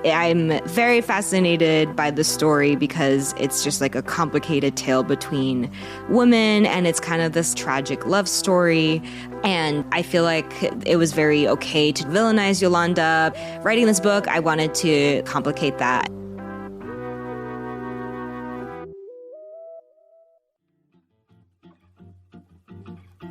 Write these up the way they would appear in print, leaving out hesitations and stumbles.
I'm very fascinated by the story because it's just like a complicated tale between women, and it's kind of this tragic love story. And I feel like it was very okay to villainize Yolanda. Writing this book, I wanted to complicate that.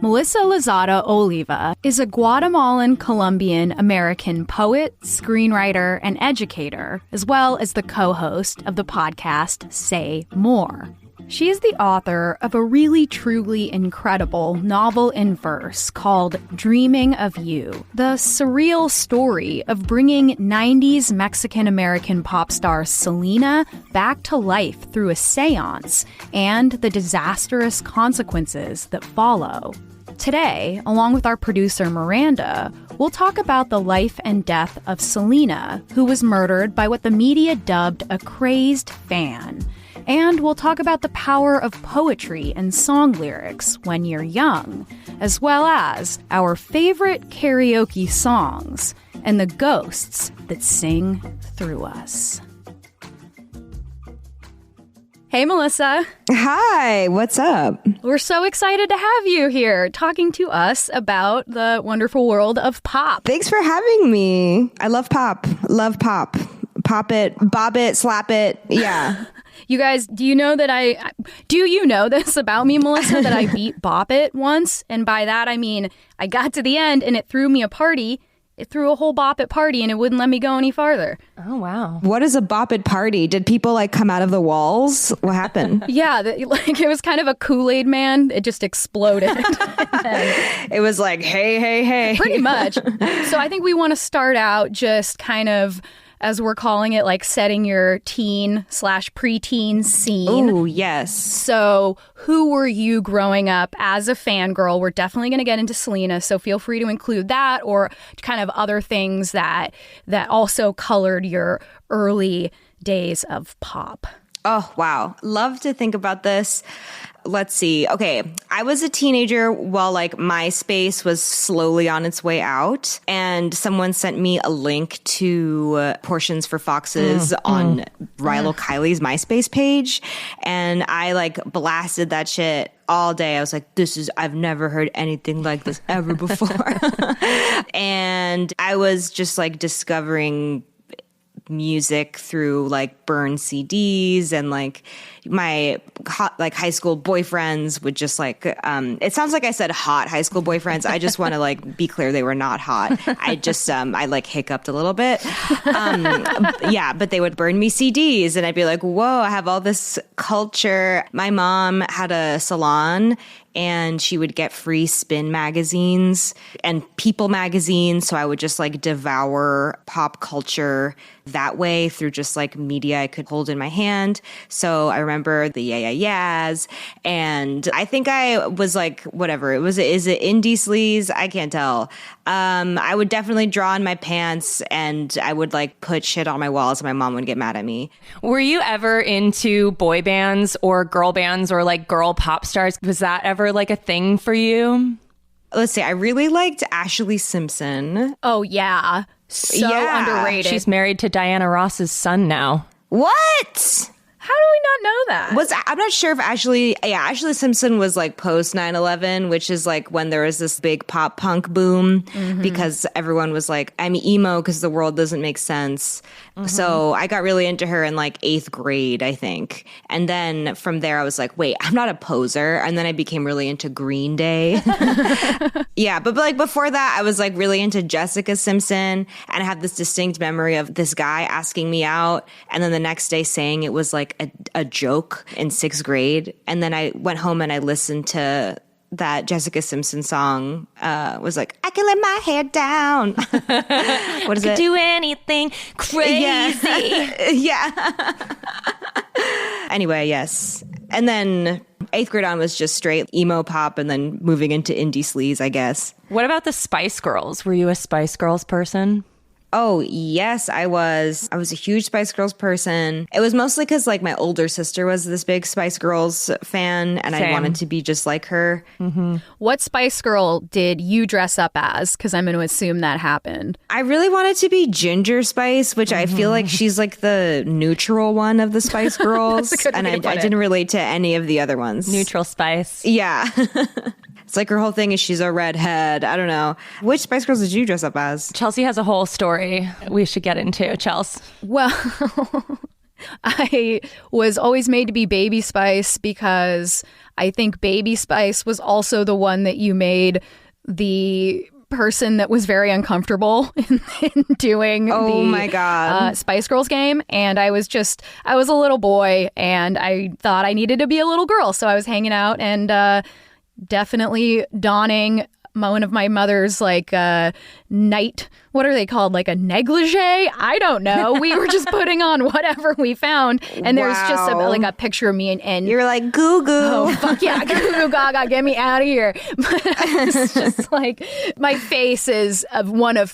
Melissa Lozada-Oliva is a Guatemalan-Colombian-American poet, screenwriter, and educator, as well as the co-host of the podcast Say More. She is the author of a really, truly incredible novel in verse called Dreaming of You, the surreal story of bringing 90s Mexican-American pop star Selena back to life through a seance and the disastrous consequences that follow. Today, along with our producer Miranda, we'll talk about the life and death of Selena, who was murdered by what the media dubbed a crazed fan. And we'll talk about the power of poetry and song lyrics when you're young, as well as our favorite karaoke songs and the ghosts that sing through us. Hey, Melissa. Hi, what's up? We're so excited to have you here talking to us about the wonderful world of pop. Thanks for having me. I love pop. Love pop. Pop it, bob it, slap it. Yeah. You guys, do you know this about me, Melissa, that I beat Bop It once? And by that, I mean, I got to the end and it threw me a party. It threw a whole Bop It party and it wouldn't let me go any farther. Oh, wow. What is a Bop It party? Did people come out of the walls? What happened? Yeah, it was kind of a Kool-Aid man. It just exploded. It was like, hey, hey, hey. Pretty much. So I think we want to start out just kind of, as we're calling it, setting your teen/preteen scene. Oh, yes. So who were you growing up as a fangirl? We're definitely going to get into Selena, so feel free to include that or kind of other things that also colored your early days of pop. Oh, wow. Love to think about this. Let's see. Okay. I was a teenager while MySpace was slowly on its way out, and someone sent me a link to Portions for Foxes on Rilo Kiley's MySpace page. And I blasted that shit all day. I was like, I've never heard anything like this ever before. And I was just discovering music through burned CDs, and my high school boyfriends would just it sounds like I said hot high school boyfriends. I just want to be clear, they were not hot. I just I hiccuped a little bit. Yeah, but they would burn me CDs and I'd be like, whoa, I have all this culture. My mom had a salon and she would get free Spin magazines and People magazines. So I would just devour pop culture that way through just media I could hold in my hand. So I remember the Yeah Yeah Yeahs. And I think I was whatever. Is it indie sleaze? I can't tell. I would definitely draw on my pants and I would put shit on my walls and my mom would get mad at me. Were you ever into boy bands or girl bands or girl pop stars? Was that ever a thing for you? Let's see. I really liked Ashley Simpson. Oh, yeah. So underrated. She's married to Diana Ross's son now. What? How do we not know that? I'm not sure if Ashley Simpson was post 9/11, which is when there was this big pop punk boom because everyone was I'm emo because the world doesn't make sense. So I got really into her in 8th grade, I think. And then from there I was wait, I'm not a poser. And then I became really into Green Day. Yeah, but before that I was really into Jessica Simpson, and I have this distinct memory of this guy asking me out and then the next day saying it was a joke in 6th grade. And then I went home and I listened to that Jessica Simpson song. Was I can let my hair down. What is it? Do anything crazy. Yeah. Anyway, yes. And then 8th grade on was just straight emo pop and then moving into indie sleaze, I guess. What about the Spice Girls? Were you a Spice Girls person? Oh, yes, I was. I was a huge Spice Girls person. It was mostly because like my older sister was this big Spice Girls fan and I wanted to be just like her. Mm-hmm. What Spice Girl did you dress up as? Because I'm going to assume that happened. I really wanted to be Ginger Spice, which I feel like she's like the neutral one of the Spice Girls. And I didn't relate to any of the other ones. Neutral Spice. Yeah. It's like her whole thing is she's a redhead. I don't know. Which Spice Girls did you dress up as? Chelsey has a whole story we should get into, Chelsea. Well, I was always made to be Baby Spice because I think Baby Spice was also the one that you made the person that was very uncomfortable in doing my God. Spice Girls game. And I was a little boy and I thought I needed to be a little girl. So I was hanging out and definitely donning one of my mother's like night, what are they called? Like a negligee? I don't know. We were just putting on whatever we found. And there's just a picture of me and you're like, goo goo. Oh, fuck yeah. Goo goo gaga. Get me out of here. But it's just like my face is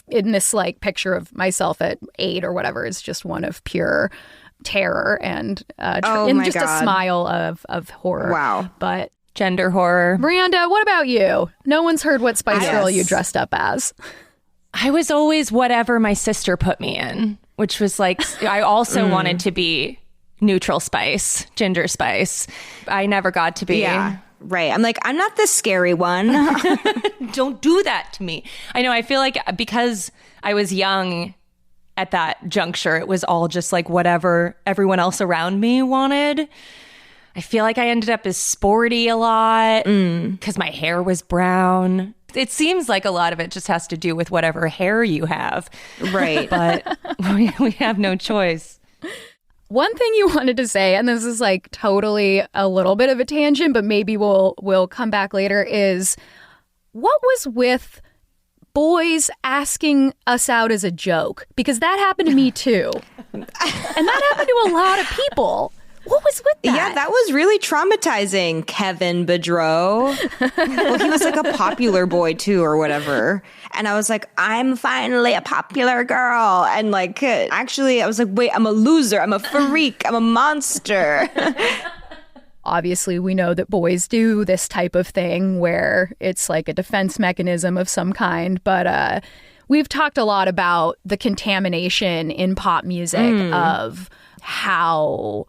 in this like picture of myself at 8 or whatever. It's just one of pure terror and just a smile of horror. Wow. But gender horror. Miranda, what about you? No one's heard what Spice Girl you dressed up as. I was always whatever my sister put me in, which was like, I also wanted to be neutral Spice, Ginger Spice. I never got to be. Yeah, right. I'm like, I'm not the scary one. Don't do that to me. I know, I feel like because I was young at that juncture, it was all just like whatever everyone else around me wanted. I feel like I ended up as sporty a lot because my hair was brown. It seems like a lot of it just has to do with whatever hair you have. Right. But we have no choice. One thing you wanted to say, and this is like totally a little bit of a tangent, but maybe we'll come back later, is what was with boys asking us out as a joke? Because that happened to me too. And that happened to a lot of people. What was with that? Yeah, that was really traumatizing, Kevin Bedreau. Well, he was like a popular boy too or whatever. And I was like, I'm finally a popular girl. And like, actually, I was like, wait, I'm a loser. I'm a freak. I'm a monster. Obviously, we know that boys do this type of thing where it's like a defense mechanism of some kind. But we've talked a lot about the contamination in pop music of how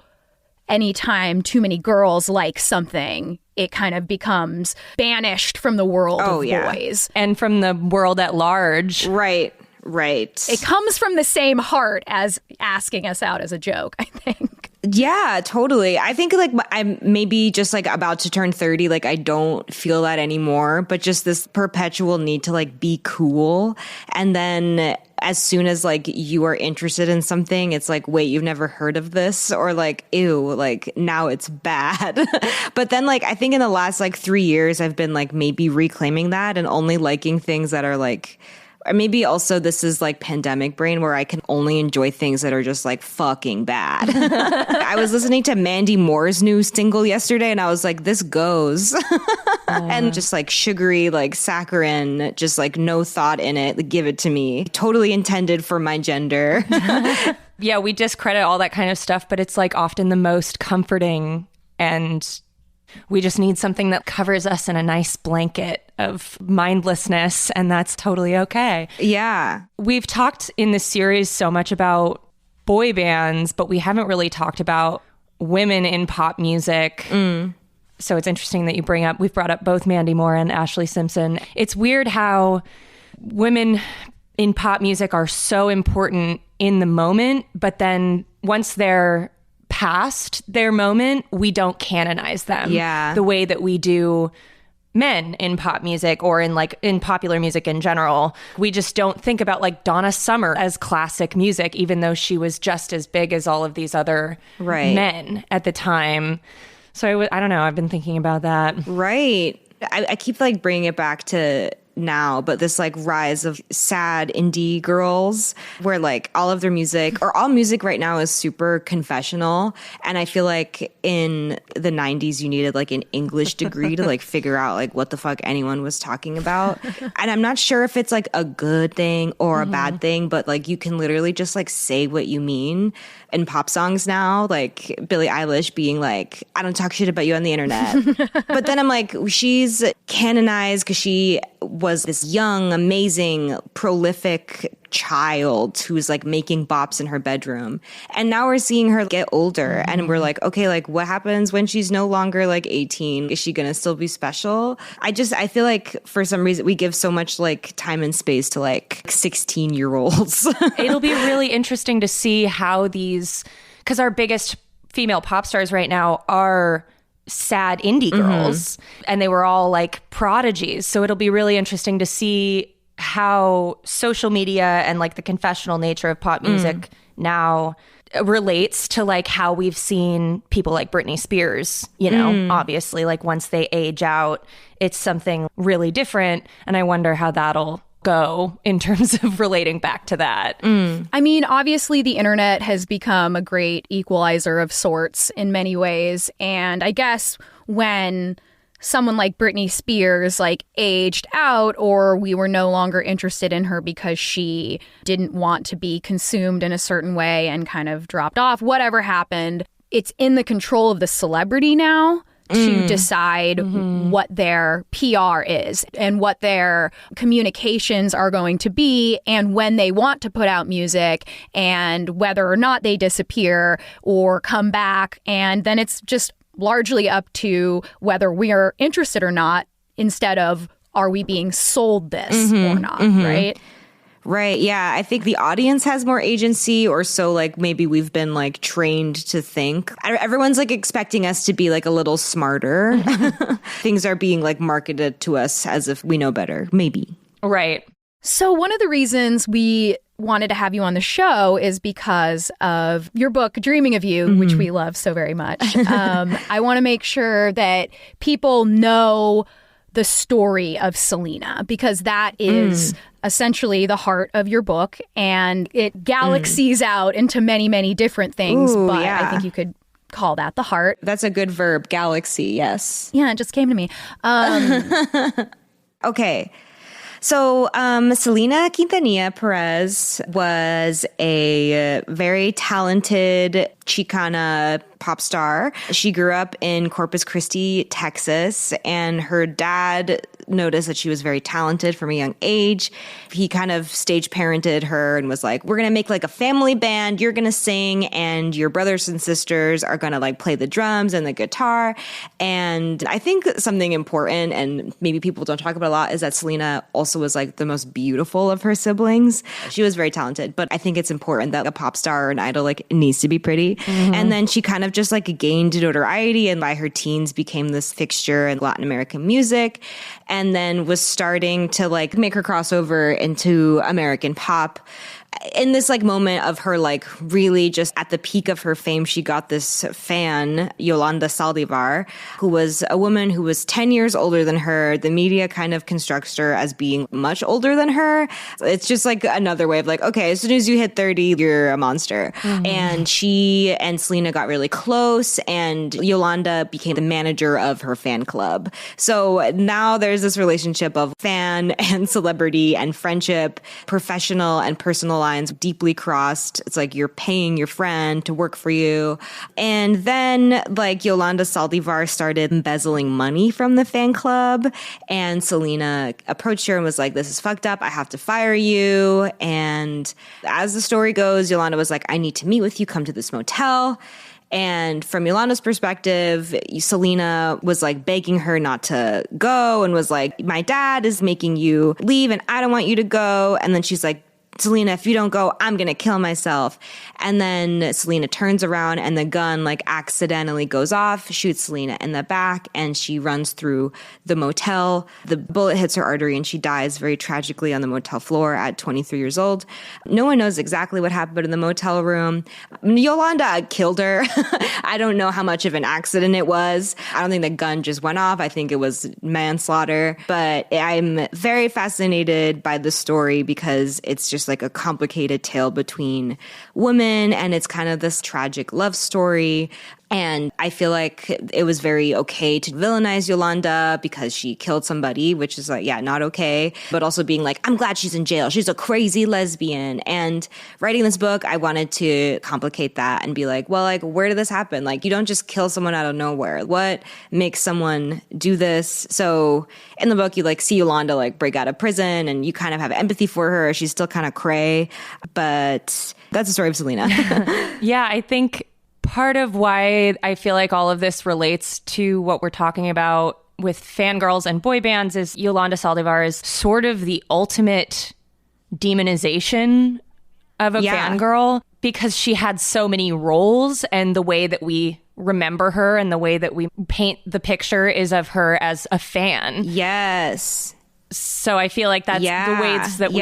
anytime too many girls like something, it kind of becomes banished from the world of boys. And from the world at large. Right. It comes from the same heart as asking us out as a joke, I think. Yeah, totally. I think like I'm maybe just like about to turn 30. Like I don't feel that anymore, but just this perpetual need to like be cool. And then as soon as like you are interested in something, it's like, wait, you've never heard of this? Or like, ew, like now it's bad. But then like, I think in the last like 3 years, I've been like maybe reclaiming that and only liking things that are like, or maybe also this is like pandemic brain where I can only enjoy things that are just like fucking bad. I was listening to Mandy Moore's new single yesterday and I was like, this goes. And just like sugary, like saccharin, just like no thought in it. Like, give it to me. Totally intended for my gender. Yeah, we discredit all that kind of stuff, but it's like often the most comforting, and we just need something that covers us in a nice blanket of mindlessness, and that's totally okay. Yeah. We've talked in this series so much about boy bands, but we haven't really talked about women in pop music. So it's interesting that we've brought up both Mandy Moore and Ashlee Simpson. It's weird how women in pop music are so important in the moment, but then once they're past their moment, we don't canonize them the way that we do men in pop music or in popular music in general. We just don't think about like Donna Summer as classic music, even though she was just as big as all of these other men at the time. So I don't know. I've been thinking about that. Right. I keep like bringing it back to now, but this like rise of sad indie girls where like all of their music or all music right now is super confessional. And I feel like in the 90s, you needed like an English degree to like figure out like what the fuck anyone was talking about. And I'm not sure if it's like a good thing or a bad thing, but like you can literally just like say what you mean in pop songs now, like Billie Eilish being like, I don't talk shit about you on the internet. But then I'm like, she's canonized because she was this young, amazing, prolific child who's like making bops in her bedroom. And now we're seeing her get older and we're like, okay, like what happens when she's no longer like 18? Is she going to still be special? I feel like for some reason we give so much like time and space to like 16-year-olds. It'll be really interesting to see how these, because our biggest female pop stars right now are sad indie girls and they were all like prodigies. So it'll be really interesting to see how social media and like the confessional nature of pop music now relates to like how we've seen people like Britney Spears, you know, obviously like once they age out, it's something really different. And I wonder how that'll go in terms of relating back to that. I mean, obviously the internet has become a great equalizer of sorts in many ways. And I guess when someone like Britney Spears like aged out or we were no longer interested in her because she didn't want to be consumed in a certain way and kind of dropped off, whatever happened, it's in the control of the celebrity now to decide what their PR is and what their communications are going to be and when they want to put out music and whether or not they disappear or come back. And then it's just largely up to whether we are interested or not instead of are we being sold this or not, right? Right. Yeah. I think the audience has more agency or so like maybe we've been like trained to think. Everyone's like expecting us to be like a little smarter. Things are being like marketed to us as if we know better. Maybe. Right. So one of the reasons we wanted to have you on the show is because of your book, Dreaming of You, which we love so very much. I want to make sure that people know the story of Selena because that is essentially the heart of your book and it galaxies out into many, many different things. Ooh, but yeah. I think you could call that the heart. That's a good verb. Galaxy. Yes. Yeah, it just came to me. Okay. So Selena Quintanilla Perez was a very talented Chicana pop star. She grew up in Corpus Christi, Texas, and her dad noticed that she was very talented from a young age. He kind of stage parented her and was like, we're going to make like a family band. You're going to sing and your brothers and sisters are going to like play the drums and the guitar. And I think something important and maybe people don't talk about a lot is that Selena also was like the most beautiful of her siblings. She was very talented, but I think it's important that a pop star or an idol like needs to be pretty. And then she kind of just like gained notoriety and by her teens became this fixture in Latin American music. And then was starting to like make her crossover into American pop. In this like moment of her like really just at the peak of her fame, she got this fan, Yolanda Saldivar, who was a woman who was 10 years older than her. The media kind of constructs her as being much older than her. It's just like another way of like, okay, as soon as you hit 30, you're a monster. And she and Selena got really close and Yolanda became the manager of her fan club. So now there's this relationship of fan and celebrity and friendship, professional and personal lines deeply crossed. It's like you're paying your friend to work for you. And then like Yolanda Saldivar started embezzling money from the fan club and Selena approached her and was like, this is fucked up. I have to fire you. And as the story goes, Yolanda was like, I need to meet with you. Come to this motel. And from Yolanda's perspective, Selena was like begging her not to go and was like, my dad is making you leave and I don't want you to go. And then she's like, Selena, if you don't go, I'm going to kill myself. And then Selena turns around and the gun like accidentally goes off, shoots Selena in the back, and she runs through the motel. The bullet hits her artery and she dies very tragically on the motel floor at 23 years old. No one knows exactly what happened in the motel room. Yolanda killed her. I don't know how much of an accident it was. I don't think the gun just went off. I think it was manslaughter. But I'm very fascinated by the story because it's just like a complicated tale between women, and it's kind of this tragic love story. And I feel like it was very okay to villainize Yolanda because she killed somebody, which is like, yeah, not okay. But also being like, I'm glad she's in jail. She's a crazy lesbian. And writing this book, I wanted to complicate that and be like, well, like, where did this happen? Like, you don't just kill someone out of nowhere. What makes someone do this? So in the book, you like see Yolanda like break out of prison and you kind of have empathy for her. She's still kind of cray, but that's the story of Selena. Yeah, I think part of why I feel like all of this relates to what we're talking about with fangirls and boy bands is Yolanda Saldivar is sort of the ultimate demonization of a fangirl because she had so many roles, and the way that we remember her and the way that we paint the picture is of her as a fan. Yes. So I feel like that's the ways that we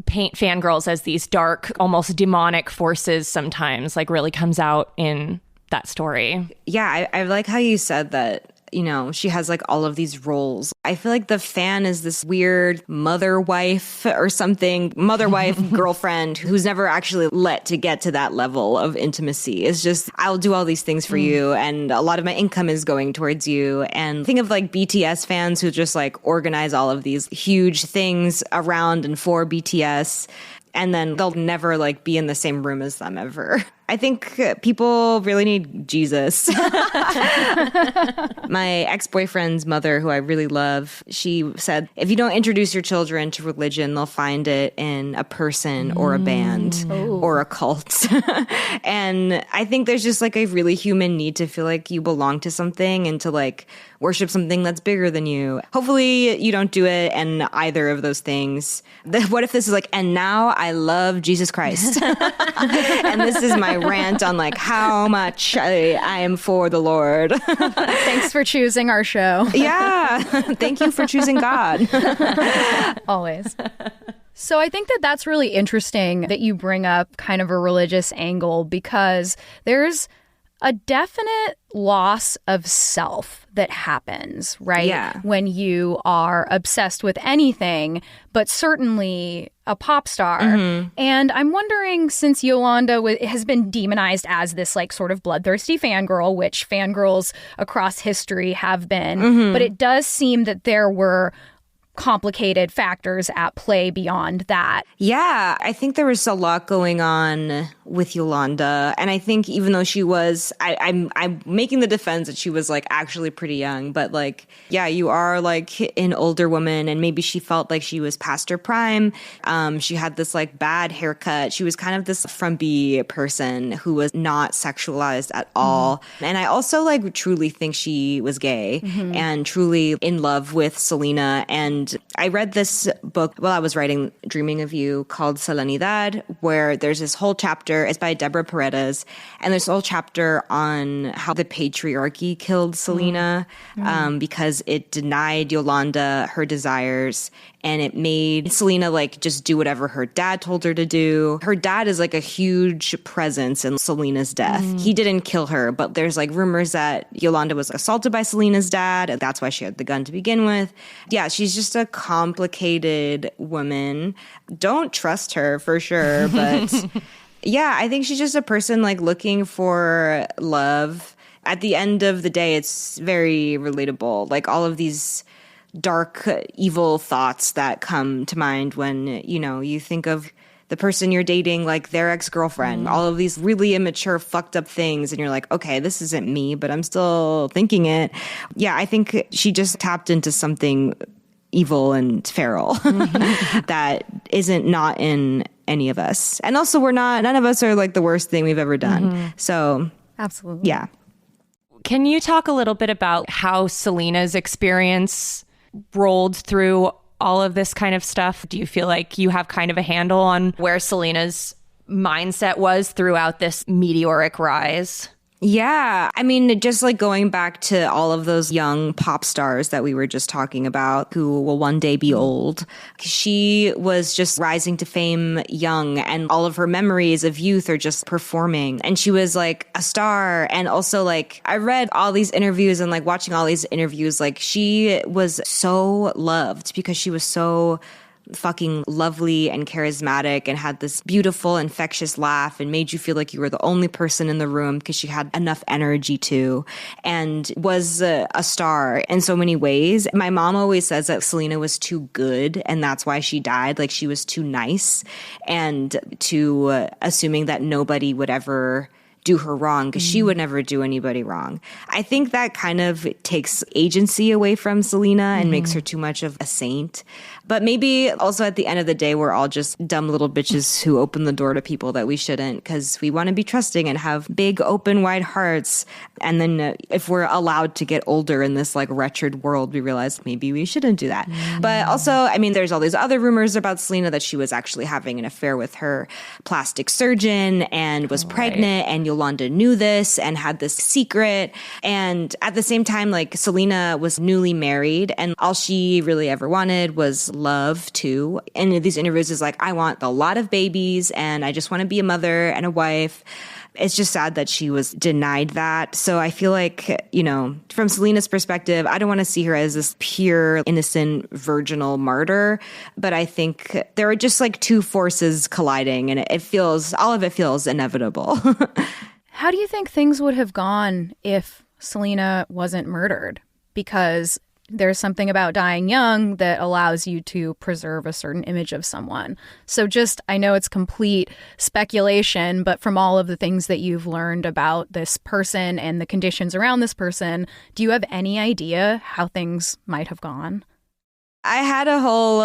paint fangirls as these dark, almost demonic forces sometimes, like really comes out in that story. Yeah, I like how you said that, you know, she has like all of these roles. I feel like the fan is this weird mother wife or something, mother wife, girlfriend who's never actually let to get to that level of intimacy. It's just, I'll do all these things for you, and a lot of my income is going towards you. And think of like BTS fans who just like organize all of these huge things around and for BTS. And then they'll never like be in the same room as them ever. I think people really need Jesus. My ex-boyfriend's mother, who I really love, she said, if you don't introduce your children to religion, they'll find it in a person or a band or a cult. And I think there's just like a really human need to feel like you belong to something and to like worship something that's bigger than you. Hopefully you don't do it in either of those things. What if this is like, and now I love Jesus Christ. And this is my rant on like how much I am for the Lord. Thanks for choosing our show. Yeah. Thank you for choosing God. Always. So I think that that's really interesting that you bring up kind of a religious angle, because there's a definite loss of self that happens, right? Yeah. When you are obsessed with anything, but certainly a pop star. Mm-hmm. And I'm wondering, since Yolanda has been demonized as this like sort of bloodthirsty fangirl, which fangirls across history have been, but it does seem that there were complicated factors at play beyond that. Yeah, I think there was a lot going on with Yolanda. And I think even though she was, I'm making the defense that she was like actually pretty young, but like, yeah, you are like an older woman, and maybe she felt like she was past her prime. She had this like bad haircut. She was kind of this frumpy person who was not sexualized at all. And I also like truly think she was gay and truly in love with Selena. And I read this book while I was writing Dreaming of You called Selenidad, where there's this whole chapter. It's by Deborah Paredes, and there's a whole chapter on how the patriarchy killed Selena because it denied Yolanda her desires, and it made Selena like just do whatever her dad told her to do. Her dad is like a huge presence in Selena's death. He didn't kill her, but there's like rumors that Yolanda was assaulted by Selena's dad, and that's why she had the gun to begin with. Yeah, she's just a complicated woman. Don't trust her for sure, but yeah, I think she's just a person like looking for love. At the end of the day, it's very relatable. Like all of these dark, evil thoughts that come to mind when, you know, you think of the person you're dating, like their ex-girlfriend, all of these really immature, fucked up things. And you're like, okay, this isn't me, but I'm still thinking it. Yeah, I think she just tapped into something evil and feral that isn't not in any of us. And also none of us are like the worst thing we've ever done. So absolutely. Yeah. Can you talk a little bit about how Selena's experience rolled through all of this kind of stuff? Do you feel like you have kind of a handle on where Selena's mindset was throughout this meteoric rise? Yeah. I mean, just like going back to all of those young pop stars that we were just talking about who will one day be old. She was just rising to fame young, and all of her memories of youth are just performing. And she was like a star. And also, like, I read all these interviews and like watching all these interviews, like she was so loved because she was so fucking lovely and charismatic and had this beautiful, infectious laugh and made you feel like you were the only person in the room because she had enough energy to, and was a star in so many ways. My mom always says that Selena was too good and that's why she died. Like she was too nice and too assuming that nobody would ever do her wrong because she would never do anybody wrong. I think that kind of takes agency away from Selena and makes her too much of a saint. But maybe also at the end of the day, we're all just dumb little bitches who open the door to people that we shouldn't because we want to be trusting and have big, open, wide hearts. And then if we're allowed to get older in this like wretched world, we realize maybe we shouldn't do that. But also, I mean, there's all these other rumors about Selena that she was actually having an affair with her plastic surgeon and was pregnant, and Yolanda knew this and had this secret. And at the same time, like Selena was newly married and all she really ever wanted was love too. And in these interviews is like, I want a lot of babies and I just want to be a mother and a wife. It's just sad that she was denied that. So I feel like, you know, from Selena's perspective, I don't want to see her as this pure, innocent, virginal martyr. But I think there are just like two forces colliding and all of it feels inevitable. How do you think things would have gone if Selena wasn't murdered? Because there's something about dying young that allows you to preserve a certain image of someone. So just, I know it's complete speculation, but from all of the things that you've learned about this person and the conditions around this person, do you have any idea how things might have gone? I had a whole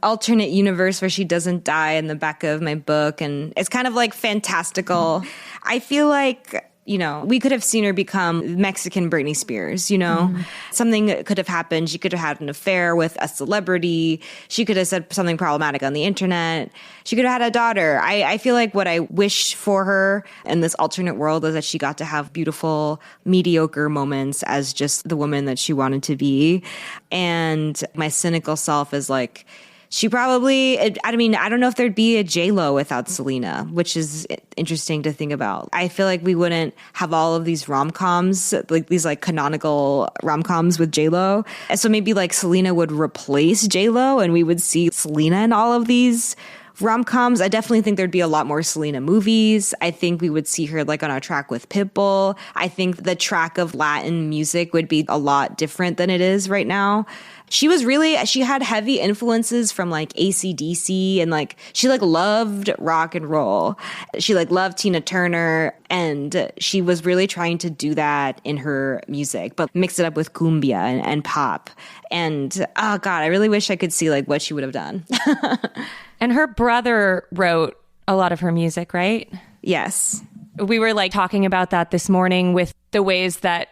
alternate universe where she doesn't die in the back of my book, and it's kind of like fantastical. I feel like, you know, we could have seen her become Mexican Britney Spears, you know? Something could have happened. She could have had an affair with a celebrity. She could have said something problematic on the internet. She could have had a daughter. I feel like what I wish for her in this alternate world is that she got to have beautiful, mediocre moments as just the woman that she wanted to be. And my cynical self is like, she probably, I mean, I don't know if there'd be a J-Lo without Selena, which is interesting to think about. I feel like we wouldn't have all of these rom-coms, like these like canonical rom-coms with J-Lo. And so maybe like Selena would replace J-Lo and we would see Selena in all of these rom-coms. I definitely think there'd be a lot more Selena movies. I think we would see her like on a track with Pitbull. I think the track of Latin music would be a lot different than it is right now. She had heavy influences from like AC/DC and like, she like loved rock and roll. She like loved Tina Turner and she was really trying to do that in her music, but mix it up with cumbia and pop. And oh God, I really wish I could see like what she would have done. And her brother wrote a lot of her music, right? Yes. We were like talking about that this morning with the ways that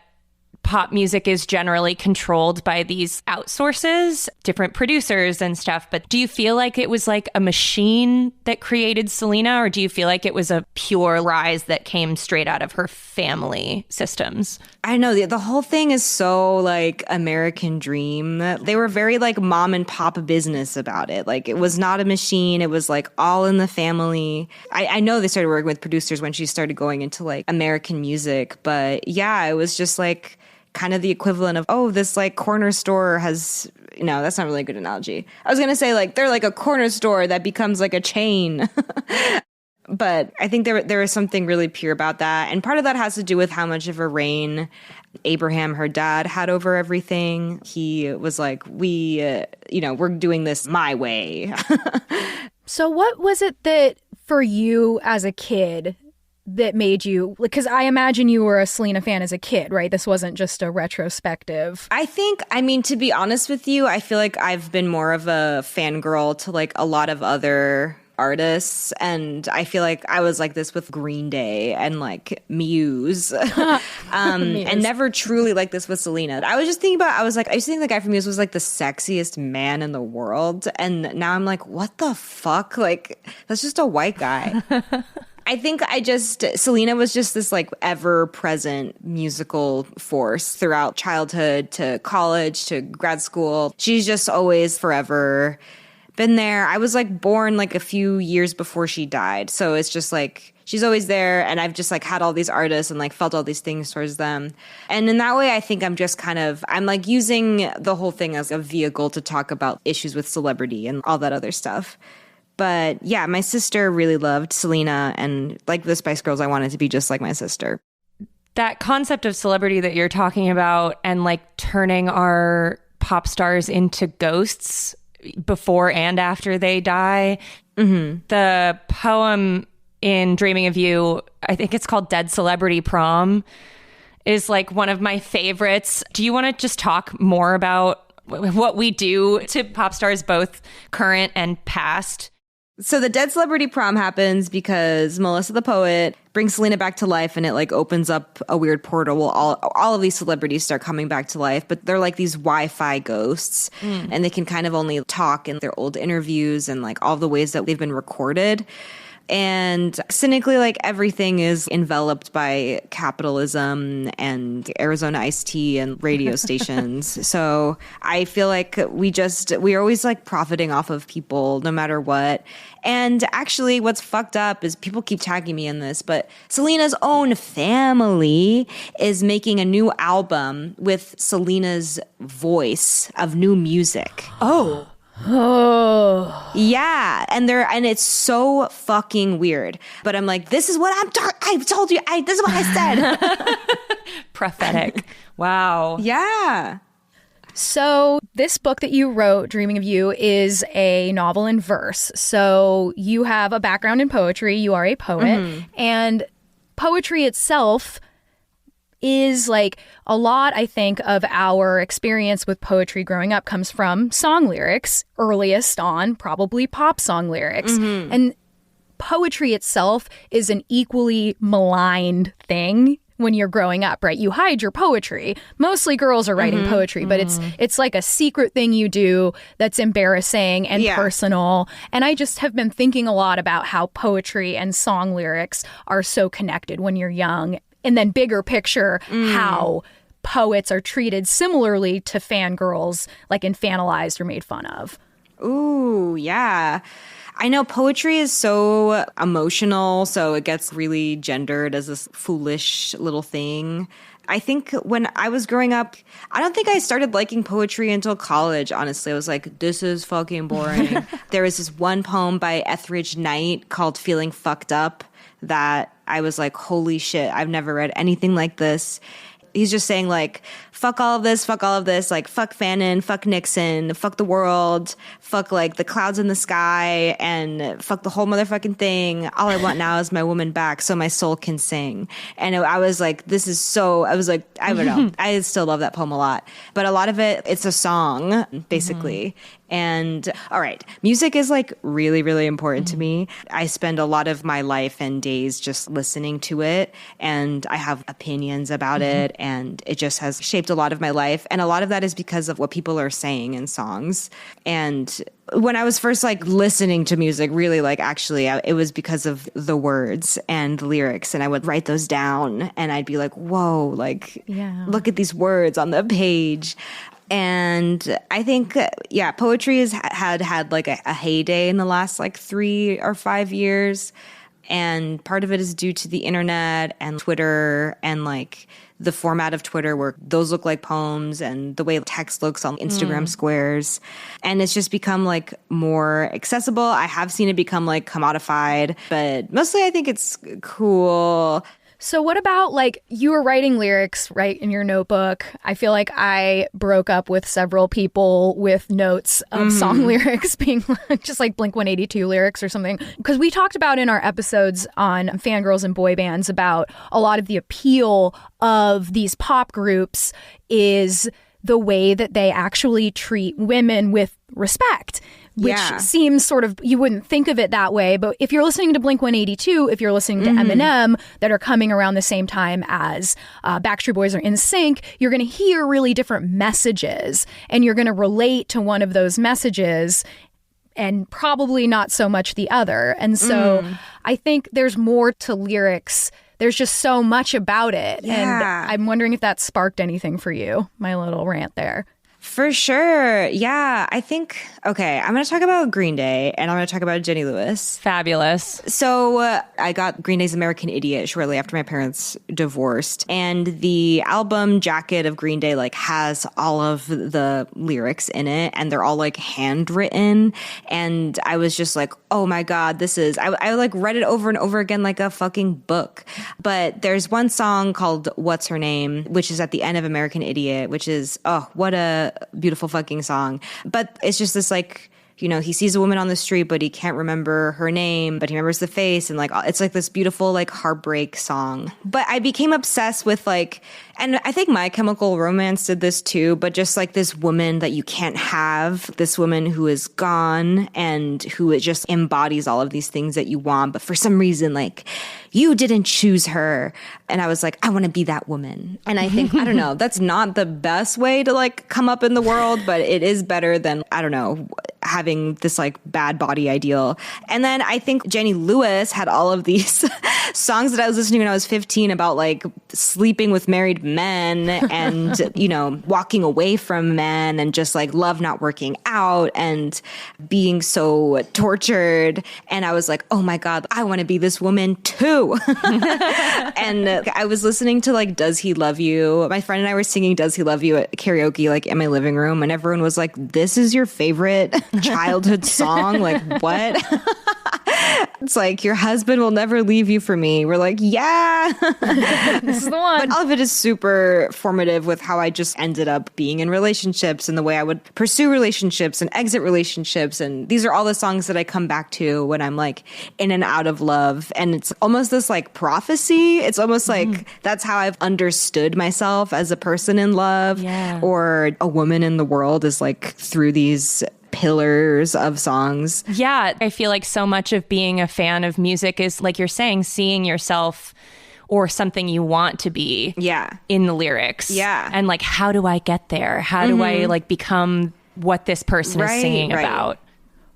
pop music is generally controlled by these outsources, different producers and stuff. But do you feel like it was like a machine that created Selena, or do you feel like it was a pure rise that came straight out of her family systems? I know the whole thing is so like American dream. They were very like mom and pop business about it. Like it was not a machine. It was like all in the family. I know they started working with producers when she started going into like American music. But yeah, it was just like kind of the equivalent of, oh, this like corner store has, no, that's not really a good analogy. I was going to say like they're like a corner store that becomes like a chain. But I think there is something really pure about that. And part of that has to do with how much of a reign Abraham, her dad, had over everything. He was like, we're doing this my way. So what was it that for you as a kid that made you, because I imagine you were a Selena fan as a kid, right? This wasn't just a retrospective. I mean, to be honest with you, I feel like I've been more of a fangirl to like a lot of other artists. And I feel like I was like this with Green Day and like Muse. And never truly like this with Selena. I was just thinking about, I used to think the guy from Muse was like the sexiest man in the world. And now I'm like, what the fuck? Like, that's just a white guy. I think Selena was just this like ever present musical force throughout childhood to college to grad school. She's just always forever been there. I was like born like a few years before she died. So it's just like, she's always there. And I've just like had all these artists and like felt all these things towards them. And in that way, I think I'm like using the whole thing as a vehicle to talk about issues with celebrity and all that other stuff. But yeah, my sister really loved Selena, and like the Spice Girls, I wanted to be just like my sister. That concept of celebrity that you're talking about and like turning our pop stars into ghosts before and after they die. Mm-hmm. The poem in Dreaming of You, I think it's called Dead Celebrity Prom, is like one of my favorites. Do you want to just talk more about what we do to pop stars, both current and past? So the Dead Celebrity Prom happens because Melissa the Poet brings Selena back to life, and it like opens up a weird portal. All of these celebrities start coming back to life, but they're like these Wi-Fi ghosts, and they can kind of only talk in their old interviews and like all the ways that they've been recorded. And cynically, like everything is enveloped by capitalism and Arizona iced tea and radio stations. So I feel like we're always like profiting off of people no matter what. And actually what's fucked up is people keep tagging me in this, but Selena's own family is making a new album with Selena's voice of new music. Oh. Yeah, and it's so fucking weird. But I'm like, this is what I told you. This is what I said. Prophetic. Wow. Yeah. So this book that you wrote, Dreaming of You, is a novel in verse. So you have a background in poetry. You are a poet, and poetry itself is like a lot, I think, of our experience with poetry growing up comes from song lyrics, earliest on probably pop song lyrics. And poetry itself is an equally maligned thing when you're growing up, right? You hide your poetry. Mostly girls are writing poetry, but it's like a secret thing you do that's embarrassing and personal. And I just have been thinking a lot about how poetry and song lyrics are so connected when you're young. And then bigger picture, how poets are treated similarly to fangirls, like infantilized or made fun of. Ooh, yeah. I know poetry is so emotional, so it gets really gendered as this foolish little thing. I think when I was growing up, I don't think I started liking poetry until college, honestly. I was like, this is fucking boring. There was this one poem by Etheridge Knight called Feeling Fucked Up that I was like, holy shit, I've never read anything like this. He's just saying like, fuck all of this, like fuck Fannin, fuck Nixon, fuck the world, fuck like the clouds in the sky, and fuck the whole motherfucking thing. All I want now is my woman back so my soul can sing. And I was like, I don't know. I still love that poem a lot. But a lot of it's a song, basically. And all right, music is like really, really important to me. I spend a lot of my life and days just listening to it, and I have opinions about it, and it just has shaped a lot of my life. And a lot of that is because of what people are saying in songs. And when I was first like listening to music, really like actually it was because of the words and the lyrics, and I would write those down and I'd be like, whoa, like look at these words on the page. And I think, poetry has had like a heyday in the last like 3 or 5 years. And part of it is due to the internet and Twitter and like the format of Twitter where those look like poems and the way text looks on Instagram squares. And it's just become like more accessible. I have seen it become like commodified, but mostly I think it's cool. So what about, like, you were writing lyrics, right, in your notebook. I feel like I broke up with several people with notes of song lyrics being just like Blink-182 lyrics or something. Because we talked about in our episodes on fangirls and boy bands about a lot of the appeal of these pop groups is the way that they actually treat women with respect. which seems sort of, you wouldn't think of it that way. But if you're listening to Blink-182, if you're listening to Eminem that are coming around the same time as Backstreet Boys or NSYNC, you're going to hear really different messages and you're going to relate to one of those messages and probably not so much the other. And so I think there's more to lyrics. There's just so much about it. Yeah. And I'm wondering if that sparked anything for you, my little rant there. For sure. Yeah. I think, okay, I'm going to talk about Green Day and I'm going to talk about Jenny Lewis. Fabulous. So I got Green Day's American Idiot shortly after my parents divorced. And the album jacket of Green Day like has all of the lyrics in it and they're all like handwritten. And I was just like, oh my God, this is, I like read it over and over again like a fucking book. But there's one song called What's Her Name, which is at the end of American Idiot, which is, oh, what a beautiful fucking song. But it's just this like, you know, he sees a woman on the street, but he can't remember her name, but he remembers the face. And like, it's like this beautiful, like heartbreak song. But I became obsessed with like, and I think My Chemical Romance did this too, but just like this woman that you can't have, this woman who is gone and who it just embodies all of these things that you want. But for some reason, like you didn't choose her. And I was like, I want to be that woman. And I think, I don't know, that's not the best way to like come up in the world, but it is better than, I don't know, having this like bad body ideal. And then I think Jenny Lewis had all of these songs that I was listening to when I was 15 about like sleeping with married men and, you know, walking away from men and just like love not working out and being so tortured. And I was like, oh my God, I want to be this woman too. And I was listening to like Does He Love You? My friend and I were singing Does He Love You at karaoke like in my living room and everyone was like, this is your favorite childhood song? Like what? It's like your husband will never leave you for me. We're like, yeah. This is the one. But all of it is super formative with how I just ended up being in relationships and the way I would pursue relationships and exit relationships. And these are all the songs that I come back to when I'm like in and out of love. And it's almost this like prophecy. It's almost like that's how I've understood myself as a person in love or a woman in the world is like through these pillars of songs. Yeah, I feel like so much of being a fan of music is, like you're saying, seeing yourself or something you want to be in the lyrics. Yeah. And like, how do I get there? How do I like become what this person is singing about?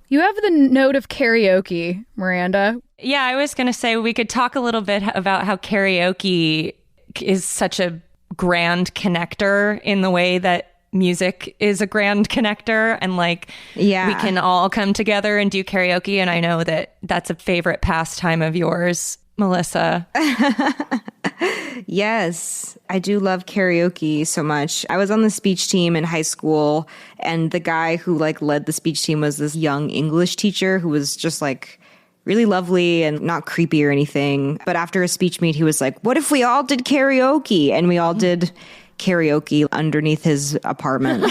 You have the note of karaoke, Miranda. Yeah, I was going to say we could talk a little bit about how karaoke is such a grand connector in the way that music is a grand connector and like we can all come together and do karaoke. And I know that that's a favorite pastime of yours, Melissa. Yes, I do love karaoke so much. I was on the speech team in high school and the guy who like led the speech team was this young English teacher who was just like really lovely and not creepy or anything. But after a speech meet, he was like, what if we all did karaoke? And we all did karaoke underneath his apartment.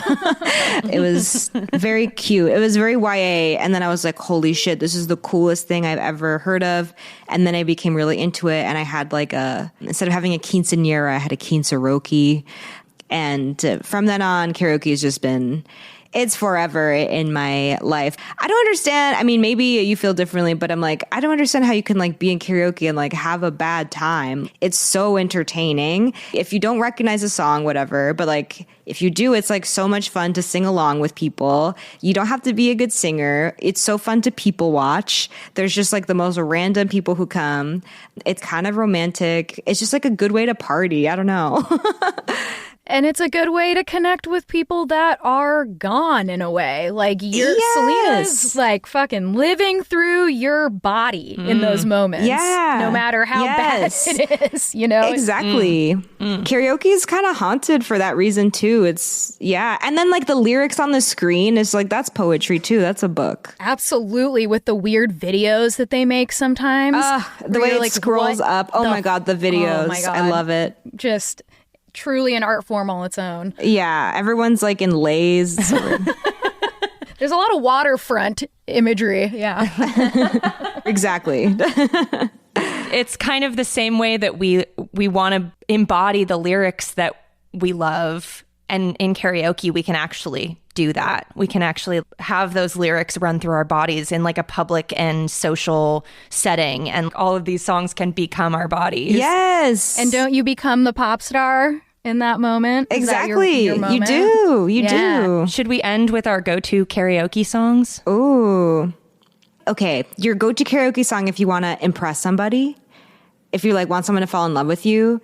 It was very cute. It was very YA. And then I was like, holy shit, this is the coolest thing I've ever heard of. And then I became really into it. And I had like instead of having a quinceañera, I had a quincearoke. And from then on, karaoke has just been, it's forever in my life. I don't understand. I mean, maybe you feel differently, but I'm like, I don't understand how you can like be in karaoke and like have a bad time. It's so entertaining. If you don't recognize a song, whatever, but like if you do, it's like so much fun to sing along with people. You don't have to be a good singer. It's so fun to people watch. There's just like the most random people who come. It's kind of romantic. It's just like a good way to party. I don't know. And it's a good way to connect with people that are gone in a way. Like Selena's like fucking living through your body in those moments. Yeah. No matter how bad it is, you know? Exactly. Karaoke is kind of haunted for that reason too. It's, And then like the lyrics on the screen is like, that's poetry too. That's a book. Absolutely. With the weird videos that they make sometimes. The way it like scrolls up. Oh my God, the videos. Oh my God. I love it. Just truly an art form all its own. Yeah, everyone's like in lays. There's a lot of waterfront imagery. Yeah. Exactly. It's kind of the same way that we want to embody the lyrics that we love And in karaoke, we can actually do that. We can actually have those lyrics run through our bodies in like a public and social setting. And all of these songs can become our bodies. Yes. And don't you become the pop star in that moment? Exactly. Your moment? You do. Should we end with our go-to karaoke songs? Ooh. Okay. Your go-to karaoke song if you want to impress somebody, if you like want someone to fall in love with you,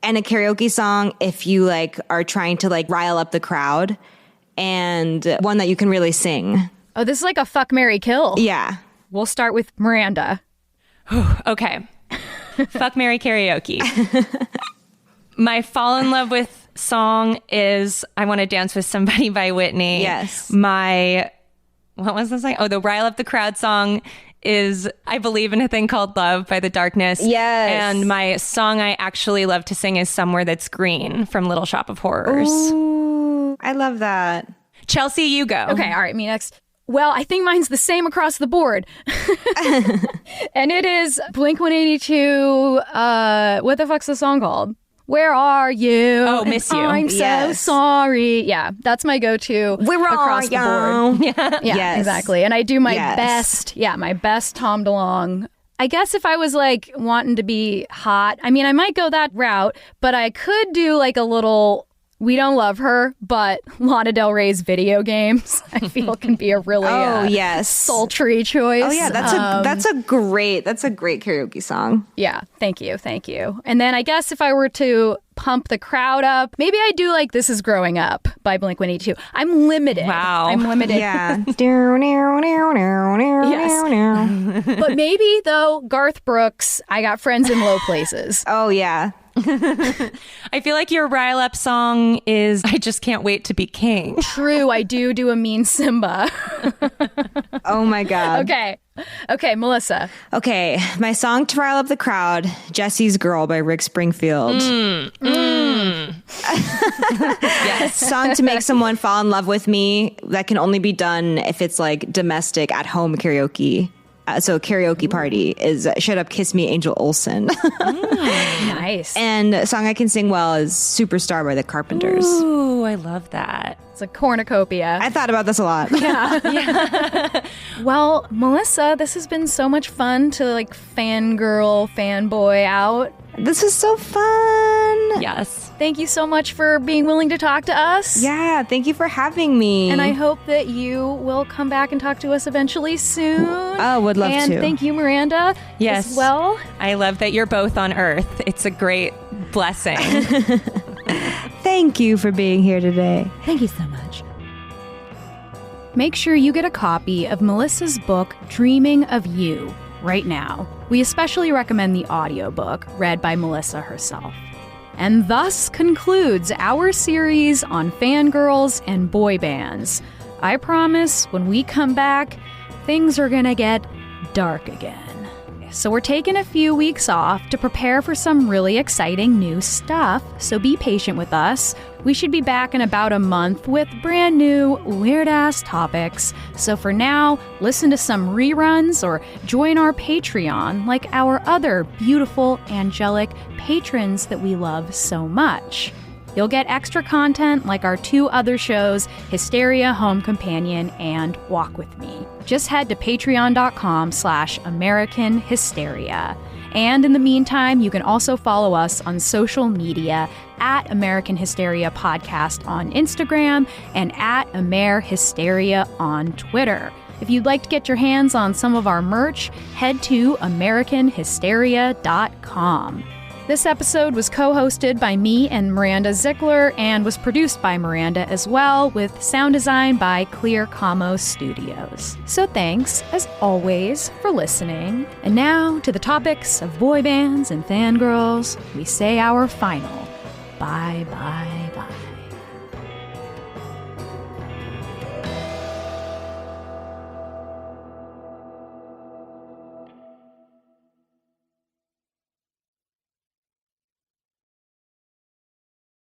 and a karaoke song if you like are trying to like rile up the crowd, and one that you can really sing. Oh, this is like a fuck, marry, kill. Yeah. We'll start with Miranda. Okay. Fuck, marry, karaoke. My fall in love with song is I Want to Dance with Somebody by Whitney. Yes. What was the song? Oh, the Rile Up the Crowd song is I Believe in a Thing Called Love by The Darkness. Yes. And my song I actually love to sing is Somewhere That's Green from Little Shop of Horrors. Ooh, I love that. Chelsey, you go. Okay, all right, me next. Well, I think mine's the same across the board. And it is Blink-182, what the fuck's the song called? Where are you? Oh, Miss You. I'm so Yes. sorry. Yeah, that's my go-to across the board. Yeah. Yeah, Yes. exactly. And I do my Yes. best Tom DeLonge. I guess if I was like wanting to be hot, I mean, I might go that route, but I could do like a little We Don't Love Her, but Lana Del Rey's Video Games, I feel can be a really yes. sultry choice. Oh yeah, that's a great karaoke song. Yeah, thank you. And then I guess if I were to pump the crowd up, maybe I do like This Is Growing Up by Blink-182. I'm limited. Wow. I'm limited. Yeah. Yes. But maybe though, Garth Brooks, I Got Friends in Low Places. Oh yeah. I feel like your rile up song is I Just Can't Wait to Be King. True, I do a mean Simba. Oh my God. Okay, Melissa. Okay, my song to rile up the crowd, Jesse's Girl by Rick Springfield. Yes. Song to make someone fall in love with me that can only be done if it's like domestic at home karaoke. So karaoke party is Shut Up, Kiss Me, Angel Olsen. Nice. And a song I can sing well is Superstar by the Carpenters. Ooh, I love that. It's a cornucopia. I thought about this a lot. Well, Melissa, this has been so much fun to like fangirl, fanboy out. This is so fun. Yes. Thank you so much for being willing to talk to us. Yeah, thank you for having me. And I hope that you will come back and talk to us eventually soon. Oh, would love and to. And thank you, Miranda. Yes. As well. I love that you're both on Earth. It's a great blessing. Thank you for being here today. Thank you so much. Make sure you get a copy of Melissa's book, Dreaming of You, right now. We especially recommend the audiobook read by Melissa herself. And thus concludes our series on fangirls and boy bands. I promise when we come back, things are gonna get dark again. So we're taking a few weeks off to prepare for some really exciting new stuff, so be patient with us. We should be back in about a month with brand new weird-ass topics. So for now, listen to some reruns or join our Patreon like our other beautiful, angelic patrons that we love so much. You'll get extra content like our 2 other shows, Hysteria, Home Companion, and Walk With Me. Just head to patreon.com/American Hysteria. And in the meantime, you can also follow us on social media at American Hysteria Podcast on Instagram and at Amer Hysteria on Twitter. If you'd like to get your hands on some of our merch, head to AmericanHysteria.com. This episode was co-hosted by me and Miranda Zickler and was produced by Miranda as well, with sound design by Clear Como Studios. So thanks, as always, for listening. And now, to the topics of boy bands and fangirls, we say our final bye-bye.